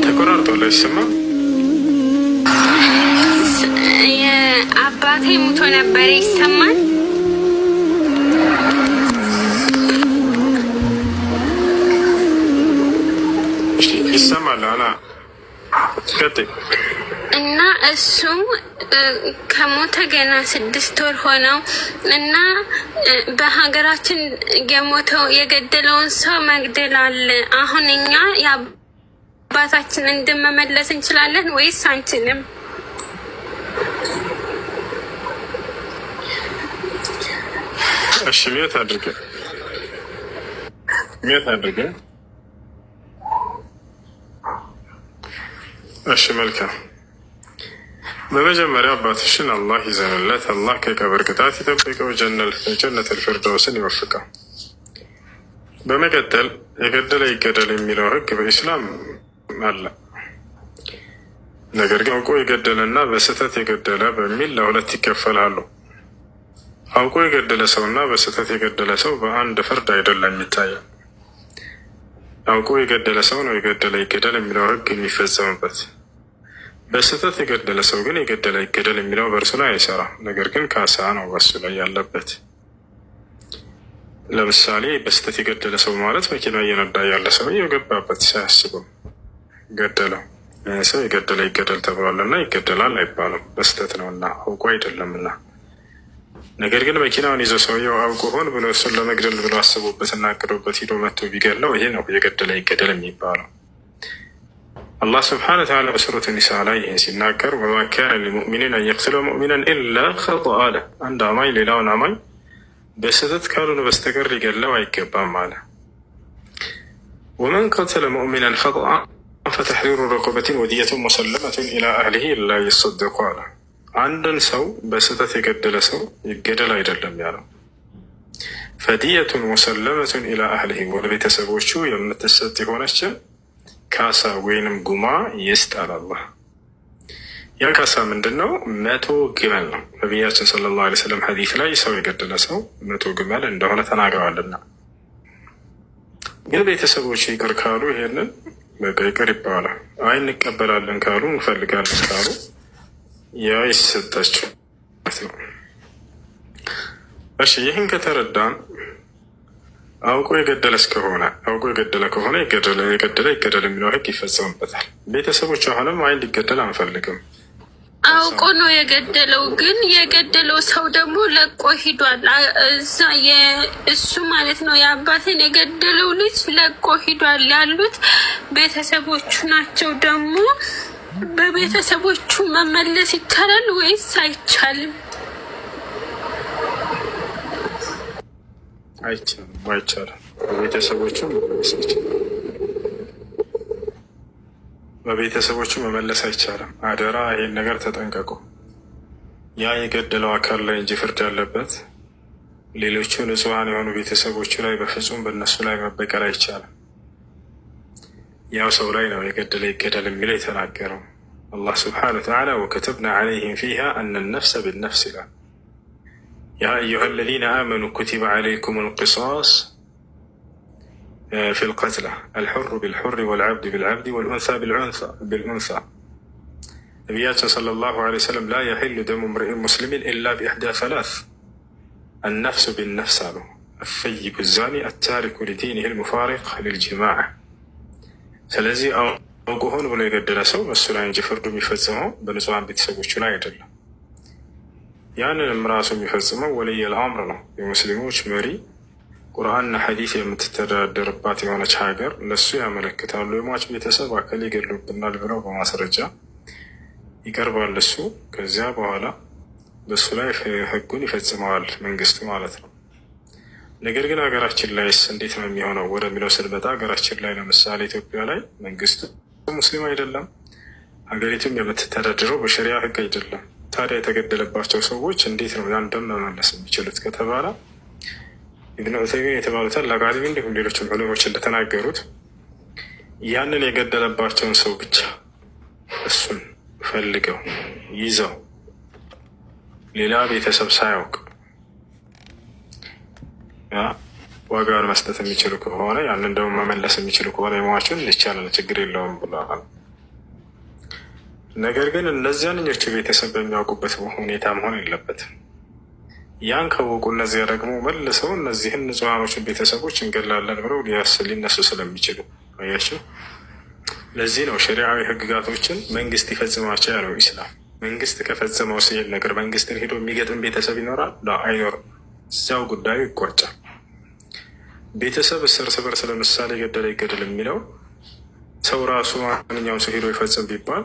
ተቆራርጧል። አይሰማም? አባቴ ሙቶ ነበር። ይሰማል? ይሰማል። አላ ቀጥይ። እና እሱም ከሞተ ገና 6 ወር ሆነው እና በሀገራችን የሞተው የገደለውን ሰው መግደል አለ። አሁን እኛ የአባታችን እንድመመለስ እንችላለን ወይስ አንችልም? እሺ ሚዩት አድርገ። እሺ መልካም። በመጀመሪያ አባትሽን አላህ ይዘንለት፣ አላህ ከቀብር ቅጣት ይጠብቀው፣ ጀነተል ፊርደውስን ይወፍቀው። በመቀጠል የገደለ ይገደል የሚለው ህግ በኢስላም አለ። ነገር ግን አውቆ የገደለና በስህተት የገደለ በሚል ለሁለት ይከፈላሉ። አውቆ የገደለ ሰውና በስህተት የገደለ ሰው በአንድ ፍርድ አይደለም የሚታየው። አውቆ የገደለ ሰው ነው የገደለ ይገደል የሚለው ህግ የሚፈጸምበት። በስህተት የገደለ ሰው ግን የገደለ ይገደል የሚለው በእርሱ ላይ አይሰራም። ነገር ግን ካሳ ነው በሱ ላይ ያለበት። ለምሳሌ በስህተት የገደለ ሰው ማለት መኪና እየነዳ ያለ ሰው የገባበት ሳያስበው ገደለው። ሰው የገደለ ይገደል ተብሏልና ይገደላል አይባልም፣ በስህተት ነው እና አውቆ አይደለምና። ነገር ግን መኪናውን ይዘው ሰውየው አውቆ ሆን ብሎ እሱን ለመግደል ብሎ አስቦበትና አቅዶበት ሂዶ መጥቶ ቢገድለው ይሄ ነው የገደለ ይገደል የሚባለው። አላህ ስብሐነሁ ወተዓላ በሱረቱ ኒሳ ላይ ይህን ሲናገር ወማ ካነ ሊሙእሚኒን አን የቅትለ ሙእሚናን ኢላ ኸጠአ አለ። አንድ አማኝ ሌላውን አማኝ በስህተት ካልሆነ በስተቀር ሊገድለው አይገባም አለ። ወመን ቀተለ ሙእሚናን ኸጠአ ፈተሕሪሩ ረቀበቲን ወዲየቱን ሙሰለመቱን ኢላ አህሊሂ ኢላ ይሰደቁ አለ። አንድን ሰው በስህተት የገደለ ሰው ይገደል አይደለም ያለው፣ ፈዲየቱን ሙሰለመቱን ኢላ አህሊሂ ወደ ቤተሰቦቹ የምትሰጥ የሆነችን ካሳ ወይንም ጉማ ይስጣል አላህ። ያ ካሳ ምንድን ነው? 100 ግመል ነው። ነቢያችን ሰለላሁ ዐለይሂ ወሰለም ሐዲስ ላይ ሰው የገደለ ሰው 100 ግመል እንደሆነ ተናግረዋልና። ግን ቤተሰቦች ይቅር ካሉ ይሄንን በቃ ይቅር ይባላል። አይ እንቀበላለን ካሉ እንፈልጋለን ካሉ ያ ይሰጣቸው ነው። እሺ ይህን ከተረዳን አውቆ የገደለ ከሆነ የገደለ ይገደል የሚለው ህግ ይፈጸምበታል። ቤተሰቦች አሁንም አይ እንዲገደል አንፈልግም፣ አውቆ ነው የገደለው። ግን የገደለው ሰው ደግሞ ለቆ ሂዷል። እዛ እሱ ማለት ነው የአባቴን የገደለው ልጅ ለቆ ሂዷል። ያሉት ቤተሰቦቹ ናቸው። ደግሞ በቤተሰቦቹ መመለስ ይቻላል ወይስ አይቻልም? አይቻልም። በቤተሰቦቹ መመለስ አይቻልም። አደራ ይሄን ነገር ተጠንቀቁ። ያ የገደለው አካል ላይ እንጂ ፍርድ ያለበት ሌሎቹ ንጹሐን የሆኑ ቤተሰቦቹ ላይ በፍጹም በእነሱ ላይ መበቀል አይቻልም። ያው ሰው ላይ ነው የገደለ ይገደል የሚለው የተናገረው አላህ ስብሐነሁ ወተዓላ ወከተብና ዐለይሂም ፊሃ አነ ነፍሰ ቢነፍስ ይላል። ያ አዩሃ አለዚነ አመኑ ኩቲበ ዐለይኩሙል ቂሳስ ፊል ቀትላ አልሑሩ ቢልሑሪ ወልዐብዱ ቢልዐብዲ ወልኡንሳ ቢልኡንሳ። ነቢያችን ሰለላሁ ዐለይሂ ወሰለም ላ የሒሉ ደሙ እምሪኢን ሙስሊሚን ኢላ ቢኢሕዳ ሰላስ አነፍሱ ቢነፍስ አሉ። አሰይቡ ዛኒ አታሪኩ ሊዲኒሂ ልሙፋሪቅ ሊልጅማዕ። ስለዚህ አውቆ ሆን ብሎ የገደለ ሰው እሱ ላይ እንጂ ፍርዱ የሚፈጽመው በንጹሐን ቤተሰቦቹ ላይ አይደለም። ያንንም ራሱ የሚፈጽመው ወልየል አምር ነው። የሙስሊሞች መሪ ቁርአንና ሐዲስ የምትተዳደርባት የሆነች ሀገር ለሱ ያመለክታሉ። የሟች ቤተሰብ አካል ይገድሉብናል ብለው በማስረጃ ይቀርባል እሱ። ከዚያ በኋላ በሱ ላይ ህጉን ይፈጽመዋል መንግስቱ ማለት ነው። ነገር ግን ሀገራችን ላይስ እንዴት ነው የሚሆነው ወደሚለው ስንመጣ ሀገራችን ላይ ለምሳሌ ኢትዮጵያ ላይ መንግስቱ ሙስሊም አይደለም፣ ሀገሪቱም የምትተዳደረው በሸሪያ ህግ አይደለም። ታዲያ የተገደለባቸው ሰዎች እንዴት ነው ያን ደም መመለስ የሚችሉት ከተባለ ኢብኑ ዑሰይሚን የተባሉት ለቃሊም እንዲሁም ሌሎችም ዑለሞች እንደተናገሩት ያንን የገደለባቸውን ሰው ብቻ እሱን ፈልገው ይዘው ሌላ ቤተሰብ ሳያውቅ ዋጋውን መስጠት የሚችሉ ከሆነ ያንን ደግሞ መመለስ የሚችሉ ከሆነ የሟቹን ይቻላል፣ ችግር የለውም ብለዋል። ነገር ግን እነዚያንኞቹ ቤተሰብ በሚያውቁበት ሁኔታ መሆን የለበትም። ያን ካወቁ እነዚያ ደግሞ መልሰው እነዚህን ንጹሐኖችን ቤተሰቦች እንገላለን ብለው ሊነሱ ስለሚችሉ አያቸው። ለዚህ ነው ሸሪዓዊ ህግጋቶችን መንግስት ይፈጽማቸው ያለው ኢስላም። መንግስት ከፈጸመው ሲል ነገር መንግስትን ሄዶ የሚገጥም ቤተሰብ ይኖራል? አይኖርም። እዚያው ጉዳዩ ይቋጫል። ቤተሰብ እርስ በርስ ለምሳሌ ገደለ ይገደል የሚለው ሰው ራሱ ማንኛውም ሰው ሄዶ ይፈጽም ቢባል